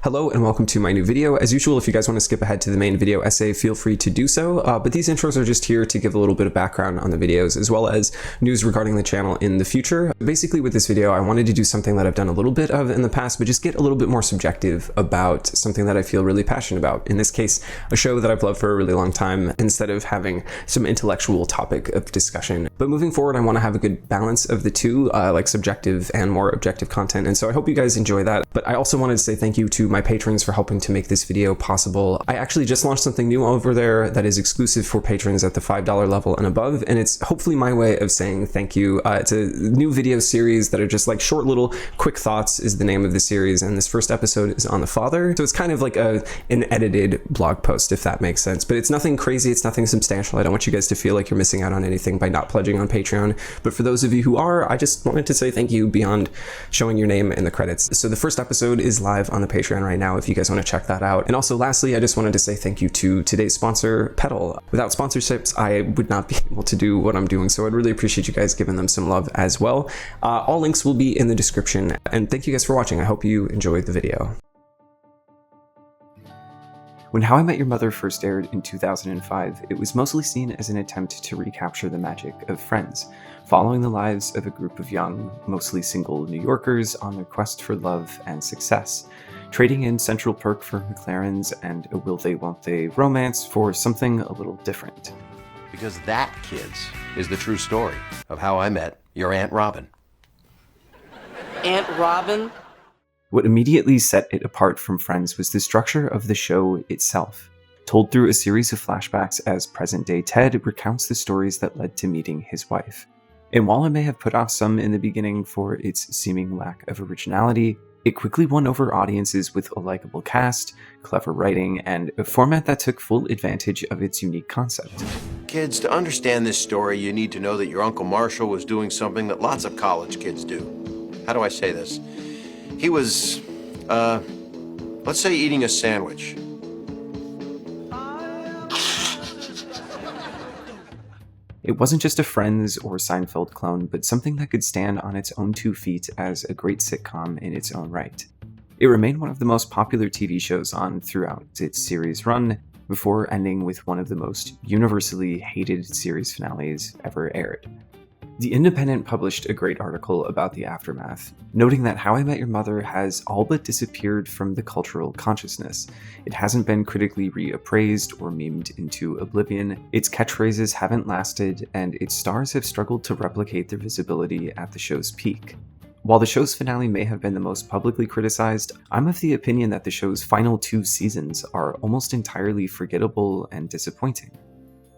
Hello and welcome to my new video. As usual, if you guys want to skip ahead to the main video essay, feel free to do so, but these intros are just here to give a little bit of background on the videos, as well as news regarding the channel in the future. Basically with this video, I wanted to do something that I've done a little bit of in the past, but just get a little bit more subjective about something that I feel really passionate about. In this case, a show that I've loved for a really long time, instead of having some intellectual topic of discussion. But moving forward, I want to have a good balance of the two, like subjective and more objective content, and so I hope you guys enjoy that. But I also wanted to say thank you to my patrons for helping to make this video possible. I actually just launched something new over there that is exclusive for patrons at the $5 level and above, and it's hopefully my way of saying thank you. It's a new video series that are just like short little quick thoughts is the name of the series, and this first episode is on the father, so it's kind of like an edited blog post, if that makes sense. But it's nothing crazy, it's nothing substantial. I don't want you guys to feel like you're missing out on anything by not pledging on Patreon, but for those of you who are, I just wanted to say thank you beyond showing your name in the credits. So the first episode is live on the Patreon right now if you guys want to check that out. And also lastly, I just wanted to say thank you to today's sponsor, Pedal. Without sponsorships, I would not be able to do what I'm doing, so I'd really appreciate you guys giving them some love as well. All links will be in the description, and thank you guys for watching. I hope you enjoyed the video. When How I Met Your Mother first aired in 2005, it was mostly seen as an attempt to recapture the magic of Friends, following the lives of a group of young, mostly single New Yorkers on their quest for love and success, trading in Central Perk for McLaren's and a will they won't they romance for something a little different. Because that, kids, is the true story of how I met your Aunt Robin. Aunt Robin? What immediately set it apart from Friends was the structure of the show itself. Told through a series of flashbacks as present-day Ted recounts the stories that led to meeting his wife. And while it may have put off some in the beginning for its seeming lack of originality, it quickly won over audiences with a likable cast, clever writing, and a format that took full advantage of its unique concept. Kids, to understand this story, you need to know that your Uncle Marshall was doing something that lots of college kids do. How do I say this? He was, let's say eating a sandwich. It wasn't just a Friends or Seinfeld clone, but something that could stand on its own 2 feet as a great sitcom in its own right. It remained one of the most popular TV shows on throughout its series run, before ending with one of the most universally hated series finales ever aired. The Independent published a great article about the aftermath, noting that How I Met Your Mother has all but disappeared from the cultural consciousness. It hasn't been critically reappraised or memed into oblivion, its catchphrases haven't lasted, and its stars have struggled to replicate their visibility at the show's peak. While the show's finale may have been the most publicly criticized, I'm of the opinion that the show's final 2 seasons are almost entirely forgettable and disappointing.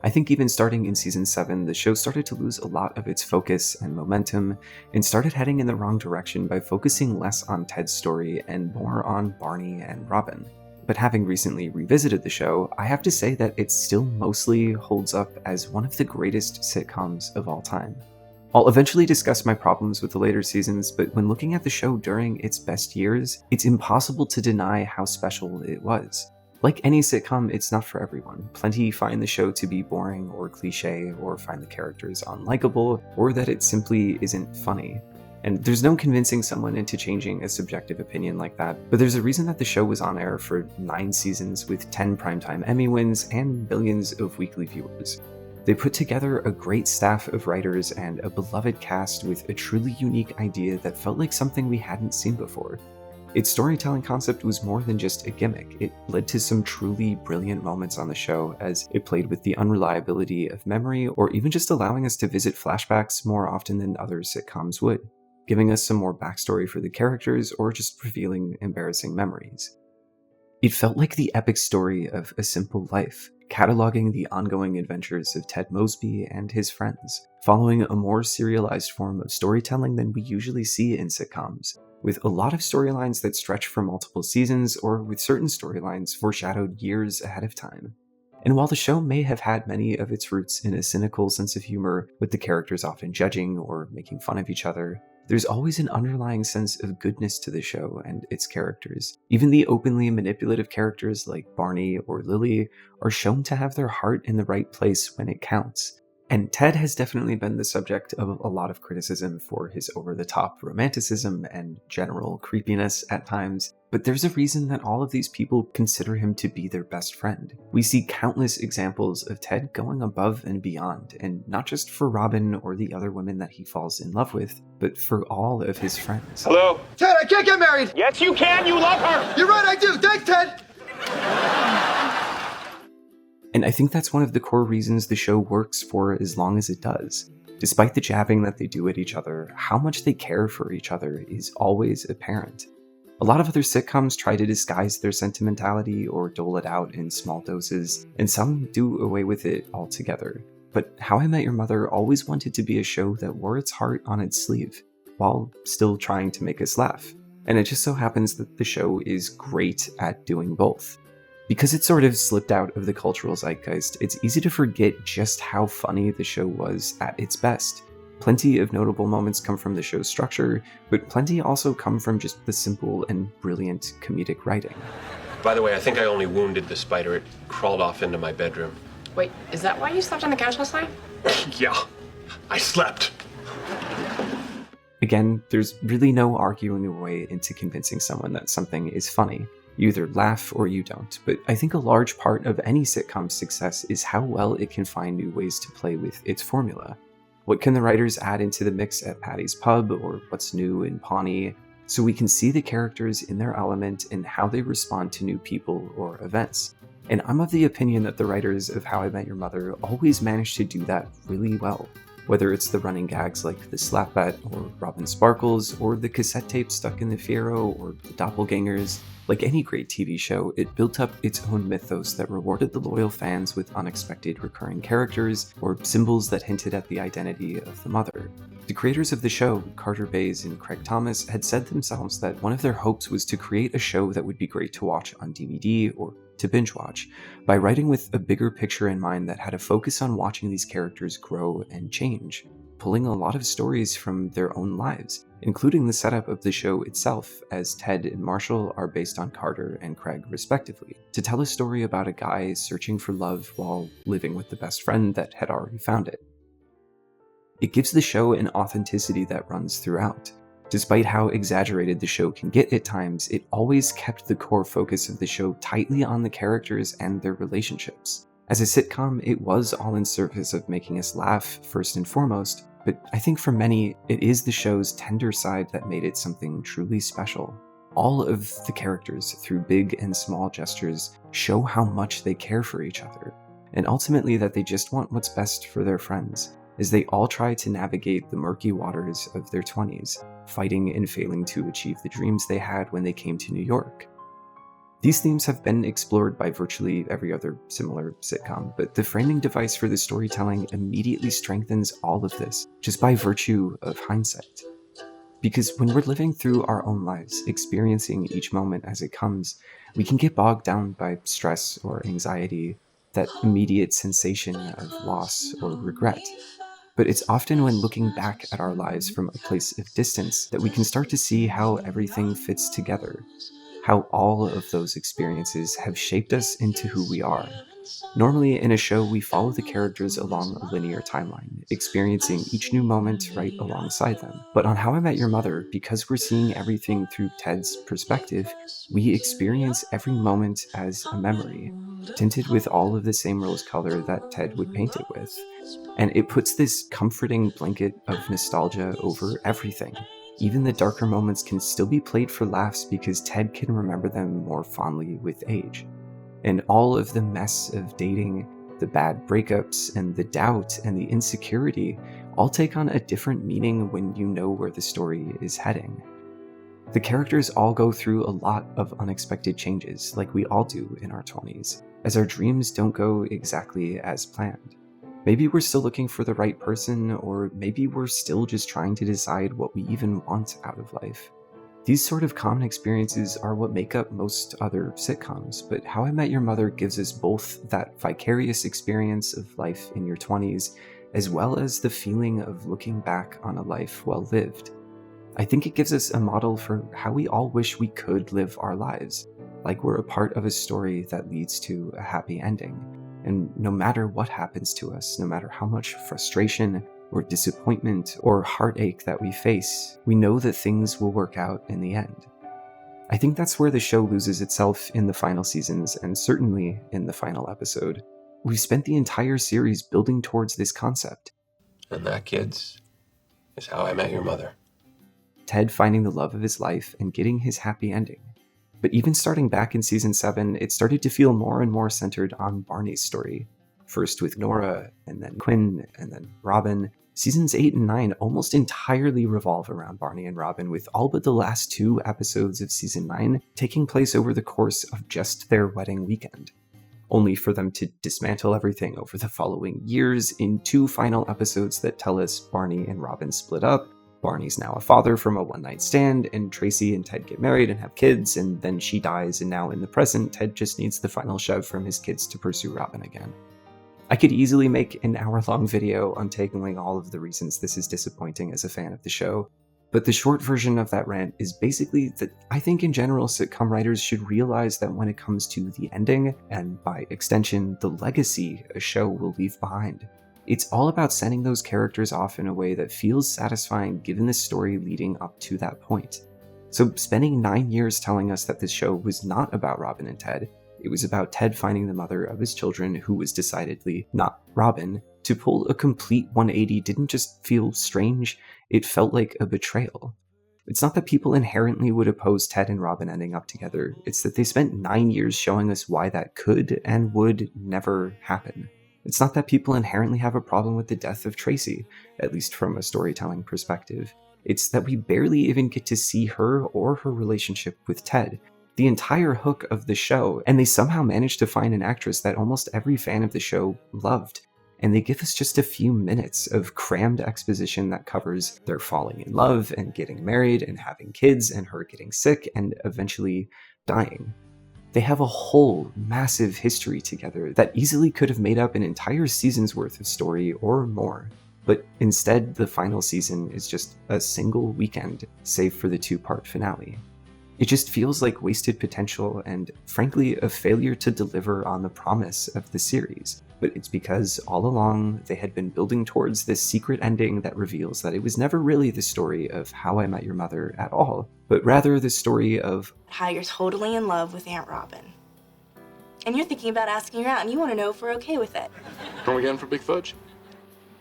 I think even starting in season 7, the show started to lose a lot of its focus and momentum, and started heading in the wrong direction by focusing less on Ted's story and more on Barney and Robin. But having recently revisited the show, I have to say that it still mostly holds up as one of the greatest sitcoms of all time. I'll eventually discuss my problems with the later seasons, but when looking at the show during its best years, it's impossible to deny how special it was. Like any sitcom, it's not for everyone. Plenty find the show to be boring or cliche, or find the characters unlikable, or that it simply isn't funny. And there's no convincing someone into changing a subjective opinion like that, but there's a reason that the show was on air for 9 seasons with 10 primetime Emmy wins and millions of weekly viewers. They put together a great staff of writers and a beloved cast with a truly unique idea that felt like something we hadn't seen before. Its storytelling concept was more than just a gimmick. It led to some truly brilliant moments on the show, as it played with the unreliability of memory, or even just allowing us to visit flashbacks more often than other sitcoms would, giving us some more backstory for the characters, or just revealing embarrassing memories. It felt like the epic story of a simple life, cataloging the ongoing adventures of Ted Mosby and his friends, following a more serialized form of storytelling than we usually see in sitcoms, with a lot of storylines that stretch for multiple seasons, or with certain storylines foreshadowed years ahead of time. And while the show may have had many of its roots in a cynical sense of humor, with the characters often judging or making fun of each other, there's always an underlying sense of goodness to the show and its characters. Even the openly manipulative characters like Barney or Lily are shown to have their heart in the right place when it counts. And Ted has definitely been the subject of a lot of criticism for his over-the-top romanticism and general creepiness at times, but there's a reason that all of these people consider him to be their best friend. We see countless examples of Ted going above and beyond, and not just for Robin or the other women that he falls in love with, but for all of his friends. Hello? Ted, I can't get married! Yes, you can. You love her. You're right, I do! Thanks, Ted! And I think that's one of the core reasons the show works for as long as it does. Despite the jabbing that they do at each other, how much they care for each other is always apparent. A lot of other sitcoms try to disguise their sentimentality or dole it out in small doses, and some do away with it altogether. But How I Met Your Mother always wanted to be a show that wore its heart on its sleeve, while still trying to make us laugh. And it just so happens that the show is great at doing both. Because it sort of slipped out of the cultural zeitgeist, it's easy to forget just how funny the show was at its best. Plenty of notable moments come from the show's structure, but plenty also come from just the simple and brilliant comedic writing. By the way, I think I only wounded the spider. It crawled off into my bedroom. Wait, is that why you slept on the couch last night? Yeah, I slept. Again, there's really no arguing your way into convincing someone that something is funny. You either laugh or you don't, but I think a large part of any sitcom's success is how well it can find new ways to play with its formula. What can the writers add into the mix at Patty's Pub, or what's new in Pawnee, so we can see the characters in their element and how they respond to new people or events. And I'm of the opinion that the writers of How I Met Your Mother always manage to do that really well. Whether it's the running gags like the slap bet or Robin Sparkles, or the cassette tape stuck in the Fiero, or the doppelgangers, like any great TV show, it built up its own mythos that rewarded the loyal fans with unexpected recurring characters, or symbols that hinted at the identity of the mother. The creators of the show, Carter Bays and Craig Thomas, had said themselves that one of their hopes was to create a show that would be great to watch on DVD or to binge watch, by writing with a bigger picture in mind that had a focus on watching these characters grow and change, pulling a lot of stories from their own lives, including the setup of the show itself, as Ted and Marshall are based on Carter and Craig respectively, to tell a story about a guy searching for love while living with the best friend that had already found it. It gives the show an authenticity that runs throughout. Despite how exaggerated the show can get at times, it always kept the core focus of the show tightly on the characters and their relationships. As a sitcom, it was all in service of making us laugh first and foremost, but I think for many, it is the show's tender side that made it something truly special. All of the characters, through big and small gestures, show how much they care for each other, and ultimately that they just want what's best for their friends, as they all try to navigate the murky waters of their 20s, fighting and failing to achieve the dreams they had when they came to New York. These themes have been explored by virtually every other similar sitcom, but the framing device for the storytelling immediately strengthens all of this, just by virtue of hindsight. Because when we're living through our own lives, experiencing each moment as it comes, we can get bogged down by stress or anxiety, that immediate sensation of loss or regret. But it's often when looking back at our lives from a place of distance that we can start to see how everything fits together, how all of those experiences have shaped us into who we are. Normally, in a show, we follow the characters along a linear timeline, experiencing each new moment right alongside them. But on How I Met Your Mother, because we're seeing everything through Ted's perspective, we experience every moment as a memory, tinted with all of the same rose color that Ted would paint it with. And it puts this comforting blanket of nostalgia over everything. Even the darker moments can still be played for laughs because Ted can remember them more fondly with age. And all of the mess of dating, the bad breakups, and the doubt and the insecurity all take on a different meaning when you know where the story is heading. The characters all go through a lot of unexpected changes, like we all do in our 20s, as our dreams don't go exactly as planned. Maybe we're still looking for the right person, or maybe we're still just trying to decide what we even want out of life. These sort of common experiences are what make up most other sitcoms, but How I Met Your Mother gives us both that vicarious experience of life in your 20s, as well as the feeling of looking back on a life well lived. I think it gives us a model for how we all wish we could live our lives, like we're a part of a story that leads to a happy ending. And no matter what happens to us, no matter how much frustration or disappointment or heartache that we face, we know that things will work out in the end. I think that's where the show loses itself in the final seasons, and certainly in the final episode. We've spent the entire series building towards this concept. And that, kids, is how I met your mother. Ted finding the love of his life and getting his happy ending. But even starting back in season 7, it started to feel more and more centered on Barney's story. First with Nora, and then Quinn, and then Robin. Seasons 8 and 9 almost entirely revolve around Barney and Robin, with all but the last 2 episodes of season 9 taking place over the course of just their wedding weekend. Only for them to dismantle everything over the following years in 2 final episodes that tell us Barney and Robin split up, Barney's now a father from a one-night stand, and Tracy and Ted get married and have kids, and then she dies, and now in the present, Ted just needs the final shove from his kids to pursue Robin again. I could easily make an hour-long video untangling all of the reasons this is disappointing as a fan of the show, but the short version of that rant is basically that I think in general sitcom writers should realize that when it comes to the ending, and by extension the legacy a show will leave behind, it's all about sending those characters off in a way that feels satisfying given the story leading up to that point. So spending 9 years telling us that this show was not about Robin and Ted, it was about Ted finding the mother of his children who was decidedly not Robin, to pull a complete 180 didn't just feel strange, it felt like a betrayal. It's not that people inherently would oppose Ted and Robin ending up together, it's that they spent 9 years showing us why that could and would never happen. It's not that people inherently have a problem with the death of Tracy, at least from a storytelling perspective. It's that we barely even get to see her or her relationship with Ted, the entire hook of the show, and they somehow managed to find an actress that almost every fan of the show loved. And they give us just a few minutes of crammed exposition that covers their falling in love and getting married and having kids and her getting sick and eventually dying. They have a whole massive history together that easily could have made up an entire season's worth of story or more. But instead, the final season is just a single weekend, save for the 2-part finale. It just feels like wasted potential and, frankly, a failure to deliver on the promise of the series. But it's because all along they had been building towards this secret ending that reveals that it was never really the story of How I Met Your Mother at all, but rather the story of how you're totally in love with Aunt Robin. And you're thinking about asking her out, and you want to know if we're okay with it. Are we going for Big Fudge?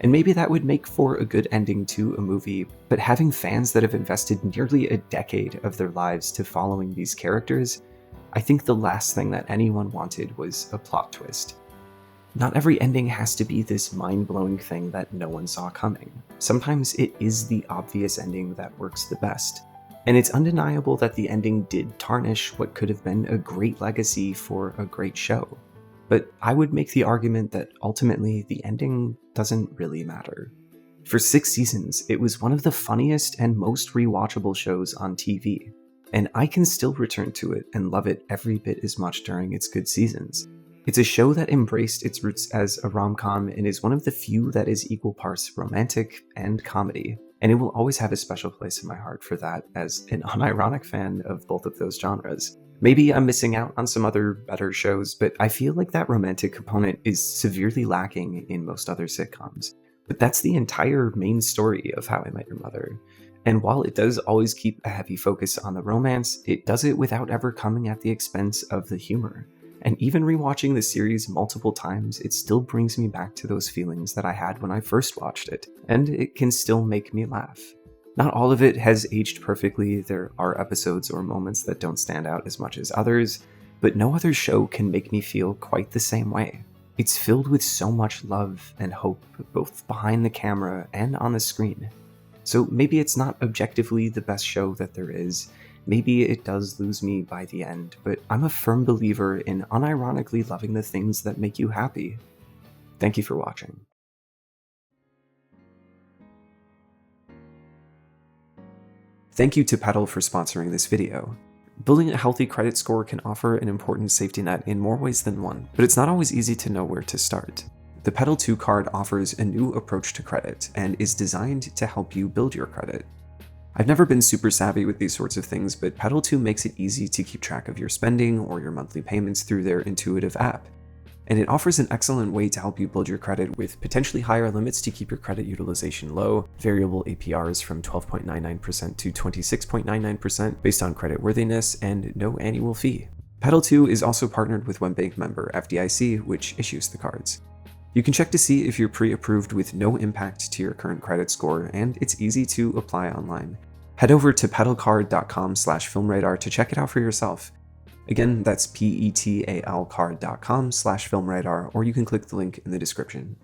And maybe that would make for a good ending to a movie, but having fans that have invested nearly a decade of their lives to following these characters, I think the last thing that anyone wanted was a plot twist. Not every ending has to be this mind-blowing thing that no one saw coming. Sometimes it is the obvious ending that works the best. And it's undeniable that the ending did tarnish what could have been a great legacy for a great show. But I would make the argument that ultimately the ending doesn't really matter. For 6 seasons, it was one of the funniest and most rewatchable shows on TV, and I can still return to it and love it every bit as much during its good seasons. It's a show that embraced its roots as a rom-com and is one of the few that is equal parts romantic and comedy, and it will always have a special place in my heart for that as an unironic fan of both of those genres. Maybe I'm missing out on some other better shows, but I feel like that romantic component is severely lacking in most other sitcoms. But that's the entire main story of How I Met Your Mother. And while it does always keep a heavy focus on the romance, it does it without ever coming at the expense of the humor. And even rewatching the series multiple times, it still brings me back to those feelings that I had when I first watched it, and it can still make me laugh. Not all of it has aged perfectly, there are episodes or moments that don't stand out as much as others, but no other show can make me feel quite the same way. It's filled with so much love and hope, both behind the camera and on the screen. So maybe it's not objectively the best show that there is, maybe it does lose me by the end, but I'm a firm believer in unironically loving the things that make you happy. Thank you for watching. Thank you to Petal for sponsoring this video. Building a healthy credit score can offer an important safety net in more ways than one, but it's not always easy to know where to start. The Petal 2 card offers a new approach to credit and is designed to help you build your credit. I've never been super savvy with these sorts of things, but Petal 2 makes it easy to keep track of your spending or your monthly payments through their intuitive app. and it offers an excellent way to help you build your credit with potentially higher limits to keep your credit utilization low, variable APRs from 12.99% to 26.99% based on creditworthiness, and no annual fee. Pedal 2 is also partnered with one bank member FDIC, which issues the cards. You can check to see if you're pre-approved with no impact to your current credit score, and it's easy to apply online. Head over to pedalcard.com/filmradar to check it out for yourself. Again, that's petalcard.com/filmradar, or you can click the link in the description.